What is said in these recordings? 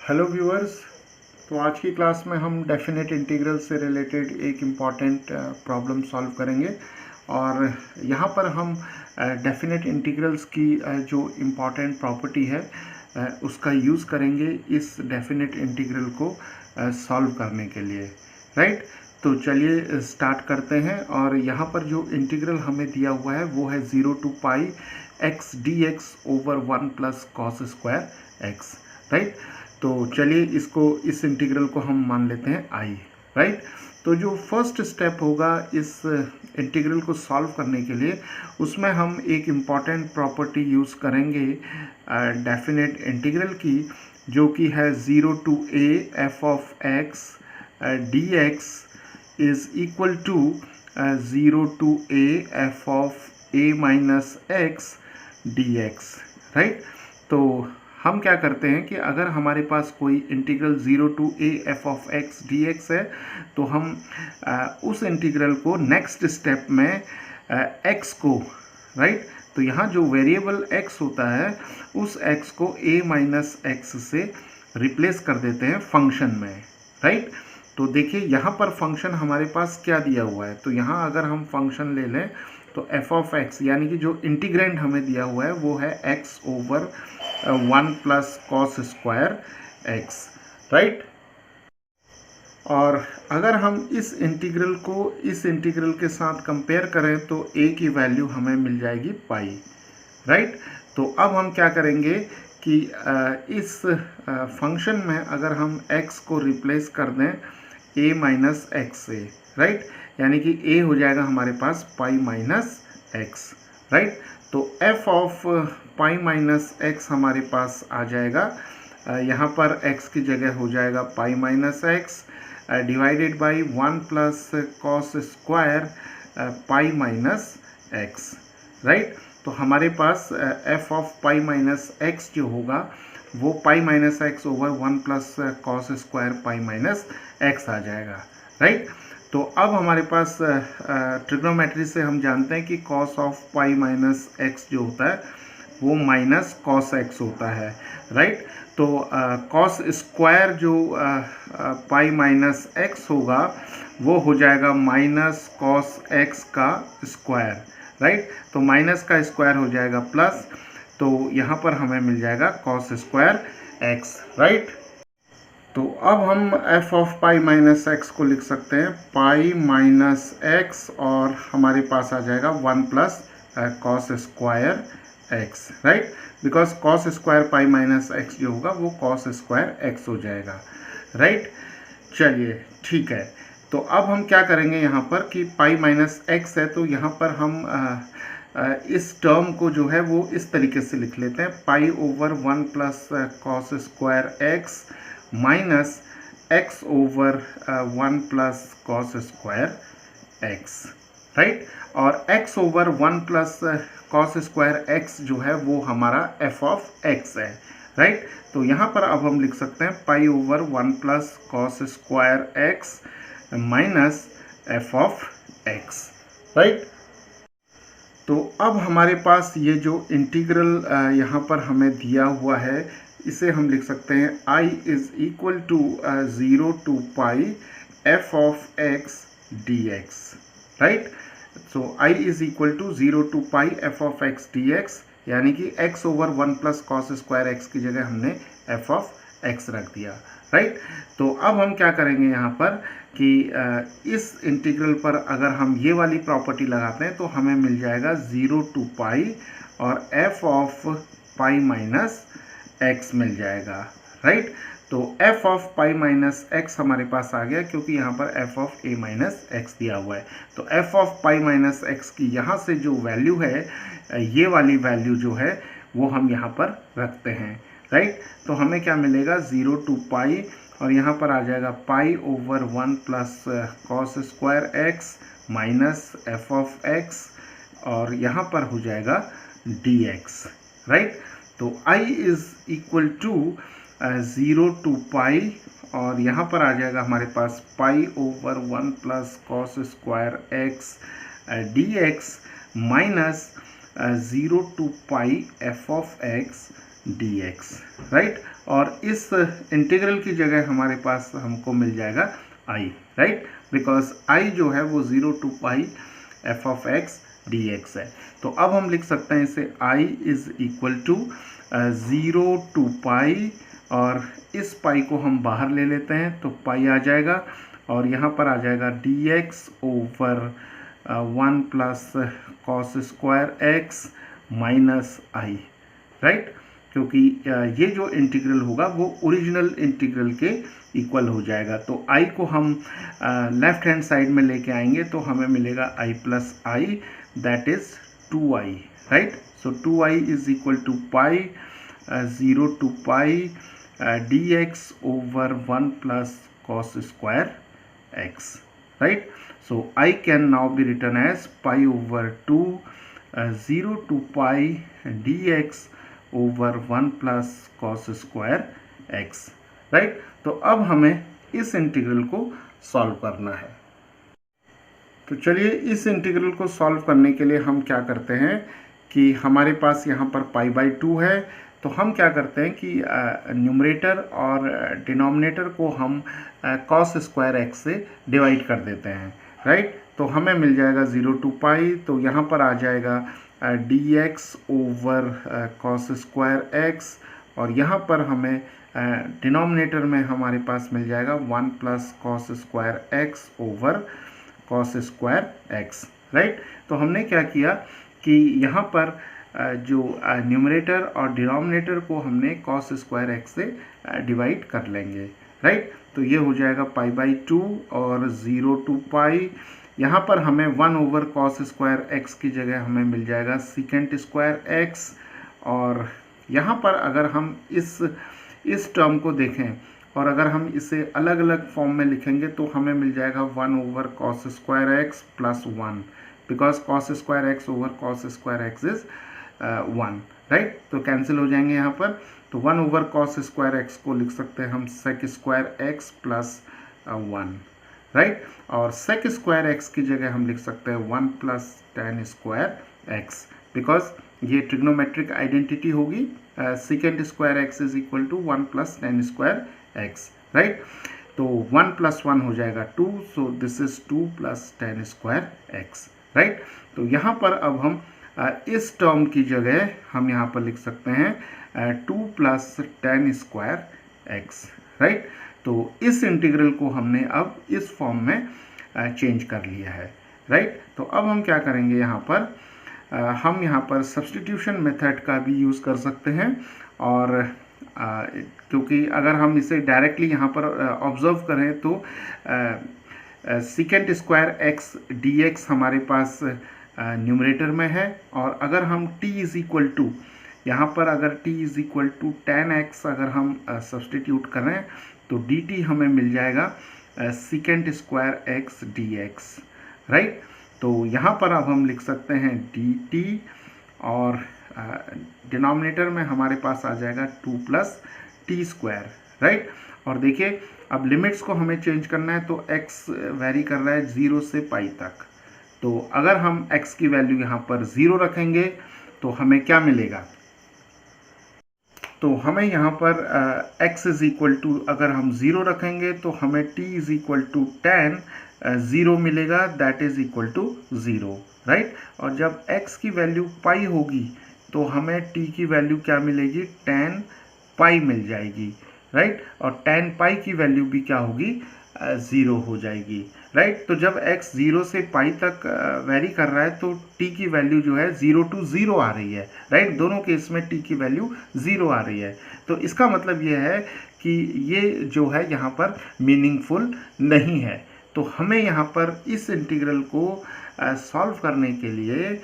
Hello viewers. तो आज की क्लास में हम डेफिनेट इंटीग्रल से रिलेटेड एक इम्पॉर्टेंट प्रॉब्लम सॉल्व करेंगे और यहाँ पर हम डेफिनेट इंटीग्रल्स की जो इम्पॉर्टेंट प्रॉपर्टी है उसका यूज़ करेंगे इस डेफिनेट इंटीग्रल को सॉल्व करने के लिए, राइट। तो चलिए स्टार्ट करते हैं। और यहाँ पर जो इंटीग्रल हमें दिया हुआ है वो है 0 to pi x D x over 1 plus cos square X, right. तो चलिए इस इंटीग्रल को हम मान लेते हैं आई, राइट। तो जो फर्स्ट स्टेप होगा इस इंटीग्रल को सॉल्व करने के लिए, उसमें हम एक इम्पॉर्टेंट प्रॉपर्टी यूज़ करेंगे डेफिनेट इंटीग्रल की, जो कि है 0 to a F of X D X is equal to 0 to a F of a minus X D x, right. तो हम क्या करते हैं कि अगर हमारे पास कोई integral 0 to a F of X D x है तो हम उस इंटीग्रल को नेक्स्ट स्टेप में x को, राइट, तो यहाँ जो वेरिएबल x होता है उस x को a माइनस एक्स से रिप्लेस कर देते हैं फंक्शन में, राइट। तो देखिए यहाँ पर फंक्शन हमारे पास क्या दिया हुआ है। तो यहाँ अगर हम फंक्शन ले लें तो एफ ऑफ एक्स यानी कि जो इंटीग्रेंड हमें दिया हुआ है वो है x over 1 plus cos square X, right. और अगर हम इस इंटीग्रल के साथ कंपेयर करें तो a की वैल्यू हमें मिल जाएगी पाई, राइट। तो अब हम क्या करेंगे कि इस फंक्शन में अगर हम x को रिप्लेस कर दें a माइनस एक्स से, राइट, यानी कि a हो जाएगा हमारे पास पाई माइनस एक्स, राइट। तो f of pi minus x हमारे पास आ जाएगा, यहाँ पर x की जगह हो जाएगा pi minus x divided by 1 plus cos square pi minus x, right. तो हमारे पास f of pi minus x जो होगा वो pi minus x over 1 plus cos square pi minus x आ जाएगा, राइट। तो अब हमारे पास ट्रिग्नोमेट्री से हम जानते हैं कि cos of pi minus x जो होता है वो माइनस कॉस एक्स होता है, राइट। तो कॉस स्क्वायर जो पाई माइनस एक्स होगा वो हो जाएगा माइनस कॉस एक्स का स्क्वायर, राइट। तो माइनस का स्क्वायर हो जाएगा प्लस, तो यहाँ पर हमें मिल जाएगा कॉस स्क्वायर एक्स, राइट। तो अब हम f of pi minus x को लिख सकते हैं पाई माइनस एक्स और हमारे पास आ जाएगा 1 plus cos square X, right, because cos square pi minus x जो होगा वो कॉस स्क्वायर एक्स हो जाएगा, राइट। चलिए ठीक है। तो अब हम क्या करेंगे यहाँ पर कि पाई माइनस एक्स है तो यहाँ पर हम इस टर्म को जो है वो इस तरीके से लिख लेते हैं पाई over 1 plus cos square x minus x over 1 plus cos square X, right. और x over 1 plus cos square x जो है वो हमारा f ऑफ x है, राइट। तो यहाँ पर अब हम लिख सकते हैं पाई over 1 plus cos square x minus f of x, right. तो अब हमारे पास ये जो इंटीग्रल यहाँ पर हमें दिया हुआ है इसे हम लिख सकते हैं i is equal to 0 to pi F of X D x, right. So i is equal to 0 to pi F of X D X, यानी कि x over 1 plus cos square X की जगह हमने f ऑफ x रख दिया, right. तो अब हम क्या करेंगे यहाँ पर कि इस इंटीग्रल पर अगर हम ये वाली प्रॉपर्टी लगाते हैं तो हमें मिल जाएगा 0 to पाई और f of pi minus x मिल जाएगा, राइट। तो f of pi minus x हमारे पास आ गया क्योंकि यहाँ पर f of a minus x दिया हुआ है। तो f of pi minus x की यहाँ से जो वैल्यू है ये वाली वैल्यू जो है वो हम यहाँ पर रखते हैं, राइट। तो हमें क्या मिलेगा 0 to पाई और यहाँ पर आ जाएगा pi over 1 plus cos square x minus f of x और यहाँ पर हो जाएगा डी एक्स, राइट। तो i is equal to 0 to pi और यहाँ पर आ जाएगा हमारे पास pi over 1 plus cos square x D x minus 0 to pi F of x dx, right. और इस इंटीग्रल की जगह हमारे पास हमको मिल जाएगा i, राइट, बिकॉज i जो है वो 0 to pi f of x dx है। तो अब हम लिख सकते हैं इसे i is equal to 0 to pi, और इस पाई को हम बाहर ले लेते हैं तो पाई आ जाएगा, और यहाँ पर आ जाएगा dx over 1 plus cos square x minus I, right, क्योंकि ये जो इंटीग्रल होगा वो ओरिजिनल इंटीग्रल के इक्वल हो जाएगा। तो i को हम लेफ्ट हैंड साइड में लेके आएंगे तो हमें मिलेगा i plus I, that is 2i, right. So 2i is equal to pi 0 to pi dx over 1 plus cos square x, right? So I can now be written as pi over 2 0 to pi dx over 1 plus cos square x, right? तो अब हमें इस integral को solve करना है। तो चलिए इस इंटीग्रल को सॉल्व करने के लिए हम क्या करते हैं कि हमारे पास यहाँ पर पाई बाई 2 है, तो हम क्या करते हैं कि न्यूमरेटर और डिनोमिनेटर को हम कॉस स्क्वायर एक्स से डिवाइड कर देते हैं, राइट। तो हमें मिल जाएगा 0 to पाई, तो यहाँ पर आ जाएगा dx over cos square x, और यहाँ पर हमें डिनोमिनेटर में हमारे पास मिल जाएगा 1 plus cos square x over cos square X, right. तो हमने क्या किया कि यहाँ पर जो न्यूमरेटर और डिनोमिनेटर को हमने कॉस स्क्वायर एक्स से डिवाइड कर लेंगे, राइट। तो ये हो जाएगा पाई बाई 2 और 0 to पाई। यहाँ पर हमें 1 ओवर कॉस स्क्वायर एक्स की जगह हमें मिल जाएगा सीकेंट स्क्वायर एक्स, और यहाँ पर अगर हम इस टर्म को देखें और अगर हम इसे अलग अलग फॉर्म में लिखेंगे तो हमें मिल जाएगा 1 over cos square X plus 1, because cos square x over cos square X is 1, right. तो कैंसिल हो जाएंगे यहाँ पर। तो 1 ओवर कॉस स्क्वायर एक्स को लिख सकते हैं हम sec square X plus 1, right. और सेक स्क्वायर एक्स की जगह हम लिख सकते हैं 1 plus tan square X, because ये ट्रिग्नोमेट्रिक आइडेंटिटी होगी, sec square X is equal to 1 plus tan square X, right. तो 1 प्लस 1 हो जाएगा 2, so this is 2 plus tan square X, right. तो यहाँ पर अब हम इस टर्म की जगह हम यहाँ पर लिख सकते हैं 2 plus tan square X, right. तो इस इंटीग्रल को हमने अब इस फॉर्म में चेंज कर लिया है, राइट। तो अब हम क्या करेंगे, यहाँ पर हम यहाँ पर सब्स्टिट्यूशन मेथड का भी यूज़ कर सकते हैं, और क्योंकि अगर हम इसे डायरेक्टली यहाँ पर ऑब्जर्व करें तो secant square x D x हमारे पास न्यूमरेटर में है, और अगर हम t इज़ इक्वल टू यहाँ पर अगर t is equal to tan X अगर हम सब्स्टिट्यूट करें तो dt हमें मिल जाएगा secant square x D x, right. तो यहाँ पर अब हम लिख सकते हैं dt, और डिनोमिनेटर में हमारे पास आ जाएगा 2 प्लस टी स्क्वायर, राइट। और देखिए अब लिमिट्स को हमें चेंज करना है, तो x वेरी कर रहा है 0 से पाई तक। तो अगर हम x की वैल्यू यहाँ पर 0 रखेंगे तो हमें क्या मिलेगा, तो हमें यहाँ पर x इज इक्वल टू अगर हम 0 रखेंगे तो हमें t is equal to tan 0 मिलेगा, that is equal to 0, right. और जब x की वैल्यू पाई होगी तो हमें t की वैल्यू क्या मिलेगी, टेन पाई मिल जाएगी, राइट। और टेन पाई की वैल्यू भी क्या होगी, 0 हो जाएगी, राइट। तो जब x 0 से पाई तक वेरी कर रहा है तो t की वैल्यू जो है 0 to 0 आ रही है, राइट। दोनों केस में t की वैल्यू 0 आ रही है। तो इसका मतलब ये है कि ये जो है यहाँ पर मीनिंगफुल नहीं है। तो हमें यहाँ पर इस इंटीग्रल को सॉल्व करने के लिए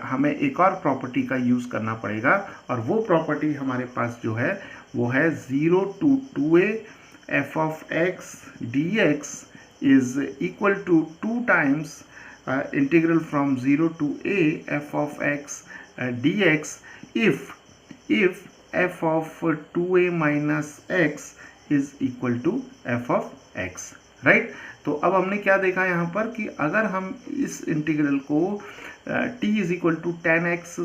हमें एक और प्रॉपर्टी का यूज़ करना पड़ेगा, और वो प्रॉपर्टी हमारे पास जो है वो है 0 to 2a f of x dx is equal to 2 times integral from 0 to a f of x dx if f of 2a minus x is equal to f of x, right. तो अब हमने क्या देखा यहाँ पर कि अगर हम इस इंटीग्रल को t is equal to 10x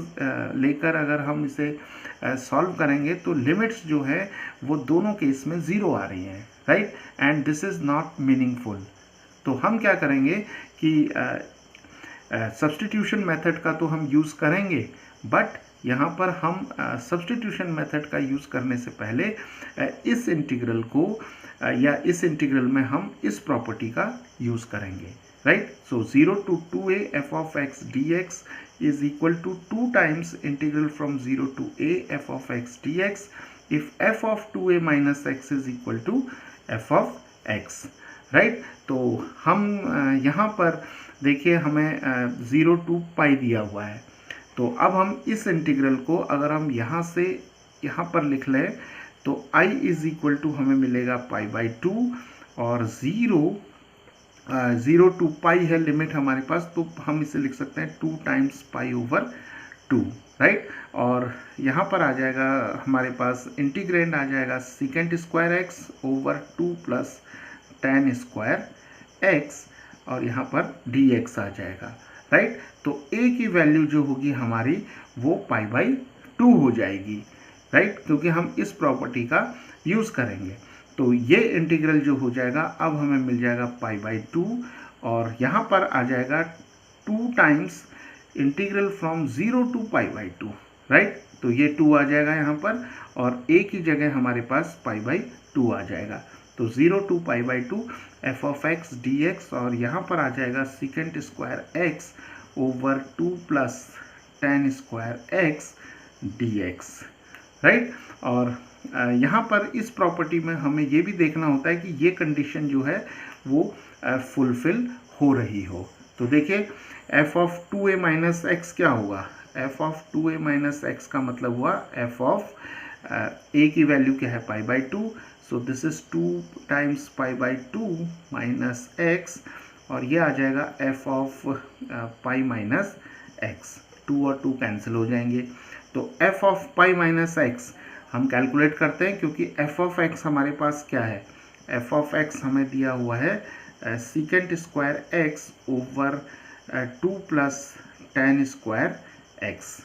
लेकर अगर हम इसे सॉल्व करेंगे तो लिमिट्स जो है वो दोनों केस में 0 आ रही हैं, right, and this is not meaningful. तो हम क्या करेंगे कि सब्स्टिट्यूशन मेथड का तो हम यूज़ करेंगे, बट यहाँ पर हम सब्स्टिट्यूशन मेथड का यूज़ करने से पहले इस इंटीग्रल को या इस इंटीग्रल में हम इस प्रॉपर्टी का यूज़ करेंगे, right. So 0 to 2a f of x dx is equal to 2 times integral from 0 to a f of x dx if f of 2a minus x is equal to f of x, right. तो हम यहाँ पर देखिए हमें 0 to पाई दिया हुआ है, तो अब हम इस इंटीग्रल को अगर हम यहाँ से यहाँ पर लिख लें तो i इज इक्वल टू हमें मिलेगा पाई बाई 2 और 0 to पाई है लिमिट हमारे पास, तो हम इसे लिख सकते हैं 2 times पाई ओवर 2, राइट। और यहाँ पर आ जाएगा हमारे पास इंटीग्रेंड आ जाएगा second square x over 2 plus tan square x और यहाँ पर dx आ जाएगा, राइट। तो a की वैल्यू जो होगी हमारी वो पाई बाई 2 हो जाएगी, राइट, क्योंकि हम इस प्रॉपर्टी का यूज़ करेंगे। तो ये इंटीग्रल जो हो जाएगा अब हमें मिल जाएगा पाई बाई 2 और यहाँ पर आ जाएगा 2 times integral from 0 to pi by 2, right. तो ये 2 आ जाएगा यहाँ पर और a की जगह हमारे पास पाई बाई 2 आ जाएगा। तो 0 to pi by 2 f of x dx और यहाँ पर आ जाएगा second square x over 2 plus tan square x dx, right. और यहाँ पर इस प्रॉपर्टी में हमें ये भी देखना होता है कि ये कंडीशन जो है वो फुलफिल हो रही हो। तो देखिए f of 2a minus x क्या होगा, f of 2a minus x का मतलब हुआ f of a की वैल्यू क्या है पाई by 2, so this is 2 times pi by 2 minus x और ये आ जाएगा f of पाई माइनस एक्स, 2 और 2 कैंसिल हो जाएंगे। तो f of पाई माइनस एक्स हम कैलकुलेट करते हैं क्योंकि f of x हमारे पास क्या है, f of x हमें दिया हुआ है second square x over 2 plus tan square x।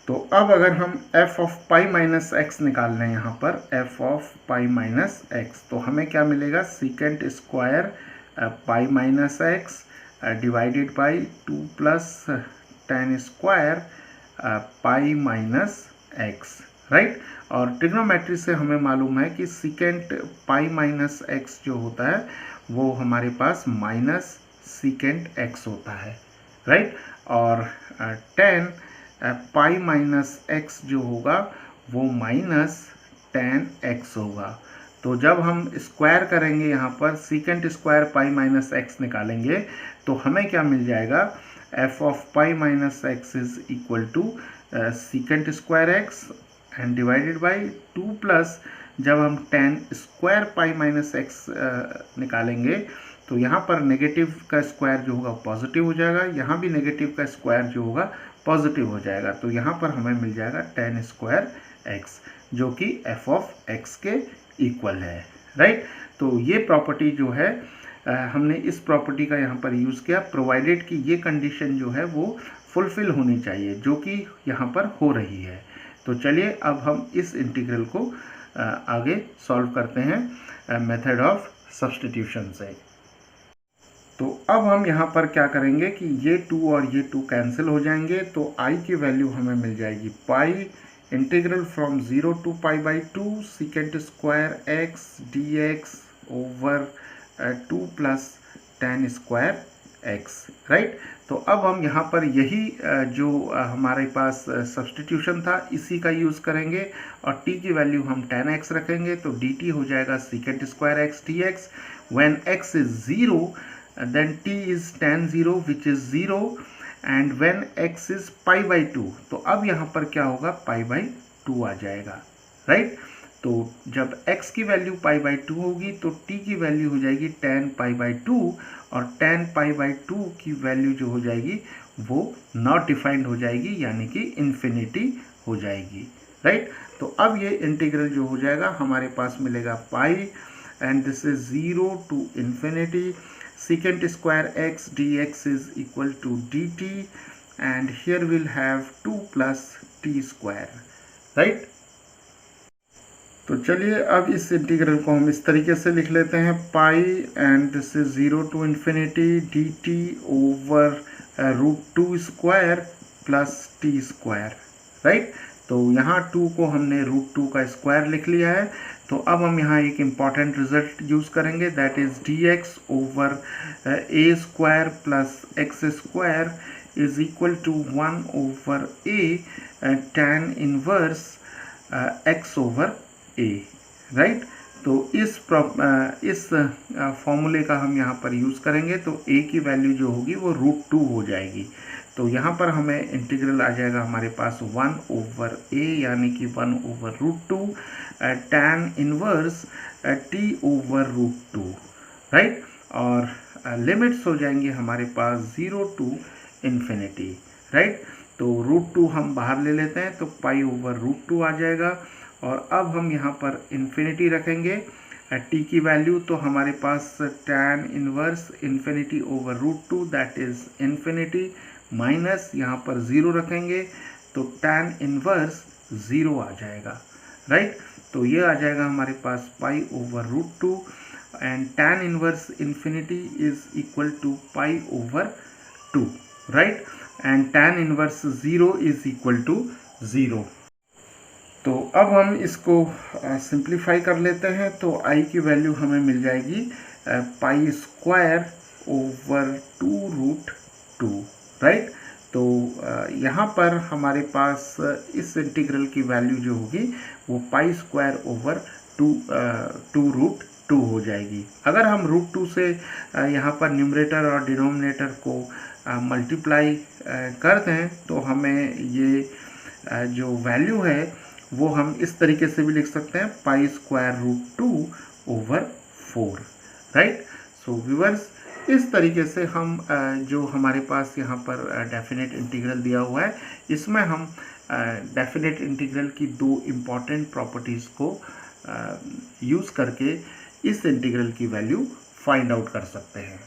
तो अब अगर हम f of पाई माइनस एक्स निकाल लें यहाँ पर f of पाई माइनस एक्स, तो हमें क्या मिलेगा second square pi minus x divided by 2 plus tan square pi minus x, right. और ट्रिग्नोमेट्री से हमें मालूम है कि सेकेंड पाई माइनस एक्स जो होता है वो हमारे पास माइनस सेकेंड एक्स होता है, राइट। और tan पाई माइनस एक्स जो होगा वो माइनस tan एक्स होगा। तो जब हम स्क्वायर करेंगे यहाँ पर sec square pi minus X निकालेंगे तो हमें क्या मिल जाएगा, f of पाई minus X is equal to sec square X and divided by 2 plus जब हम tan square pi minus X निकालेंगे तो यहाँ पर नेगेटिव का स्क्वायर जो होगा पॉजिटिव हो जाएगा, यहाँ भी नेगेटिव का स्क्वायर जो होगा पॉजिटिव हो जाएगा। तो यहाँ पर हमें मिल जाएगा tan स्क्वायर एक्स जो कि f of x के इक्वल है, राइट। तो ये प्रॉपर्टी जो है हमने इस प्रॉपर्टी का यहाँ पर यूज़ किया, प्रोवाइडेड कि ये कंडीशन जो है वो फुलफिल होनी चाहिए जो कि यहाँ पर हो रही है। तो चलिए अब हम इस इंटीग्रल को आगे सॉल्व करते हैं मेथड ऑफ सब्स्टिट्यूशन से। तो अब हम यहाँ पर क्या करेंगे कि ये 2 और ये 2 कैंसिल हो जाएंगे, तो i की वैल्यू हमें मिल जाएगी pi integral from 0 to pi by 2 second square x dx over 2 plus tan square x, right. तो अब हम यहाँ पर यही जो हमारे पास सब्स्टिट्यूशन था इसी का यूज़ करेंगे और t की वैल्यू हम tan x रखेंगे, तो dt हो जाएगा second square x dx when x is 0 then t is tan 0 which is 0 and when x is pi by 2, तो अब यहाँ पर क्या होगा पाई बाई 2 आ जाएगा, राइट। तो जब x की वैल्यू पाई बाई 2 होगी तो t की वैल्यू हो जाएगी tan पाई बाई 2 और tan पाई बाई 2 की वैल्यू जो हो जाएगी वो नॉट डिफाइंड हो जाएगी यानी कि इन्फिनिटी हो जाएगी, राइट। तो अब ये इंटीग्रल जो हो जाएगा हमारे पास मिलेगा पाई and this is 0 to infinity secant square x dx is equal to dt, and here we'll have 2 plus t square, right? तो चलिए अब इस इंटीग्रल को हम इस तरीके से लिख लेते हैं, pi and this is 0 to infinity d t over √2 square plus t square, right? तो यहाँ 2 को हमने √2 का स्क्वायर लिख लिया है। तो अब हम यहाँ एक इम्पॉर्टेंट रिजल्ट यूज़ करेंगे, that is dx over a square plus x square is equal to 1 over a tan inverse x over a, right? तो इस फॉर्मूले का हम यहाँ पर यूज़ करेंगे, तो a की वैल्यू जो होगी वो √2 हो जाएगी। तो यहाँ पर हमें इंटीग्रल आ जाएगा हमारे पास 1 ओवर a यानी कि 1 over √2 tan inverse t over √2, right? और लिमिट्स हो जाएंगे हमारे पास 0 टू इन्फिनिटी, राइट? तो √2 हम बाहर ले लेते हैं, तो पाई ओवर √2 आ जाएगा। और अब हम यहाँ पर इन्फिनिटी रखेंगे t की वैल्यू, तो हमारे पास tan inverse infinity over √2 that is infinity minus यहाँ पर 0 रखेंगे, तो tan इनवर्स 0 आ जाएगा, राइट? तो ये आ जाएगा हमारे पास pi over √2 and tan inverse infinity is equal to pi over 2, right? And tan inverse 0 is equal to 0। तो अब हम इसको सिंप्लीफाई कर लेते हैं, तो i की वैल्यू हमें मिल जाएगी पाई स्क्वायर ओवर 2√2, राइट? तो यहाँ पर हमारे पास इस इंटीग्रल की वैल्यू जो होगी वो पाई स्क्वायर ओवर 2√2 हो जाएगी। अगर हम √2 से यहाँ पर न्यूमरेटर और डिनोमिनेटर को मल्टीप्लाई कर दें, तो हमें ये जो वैल्यू है वो हम इस तरीके से भी लिख सकते हैं, pi square √2 over 4, right? So viewers, इस तरीके से हम जो हमारे पास यहाँ पर डेफिनेट इंटीग्रल दिया हुआ है, इसमें हम डेफिनेट इंटीग्रल की 2 इम्पॉर्टेंट प्रॉपर्टीज़ को यूज़ करके इस इंटीग्रल की वैल्यू फाइंड आउट कर सकते हैं।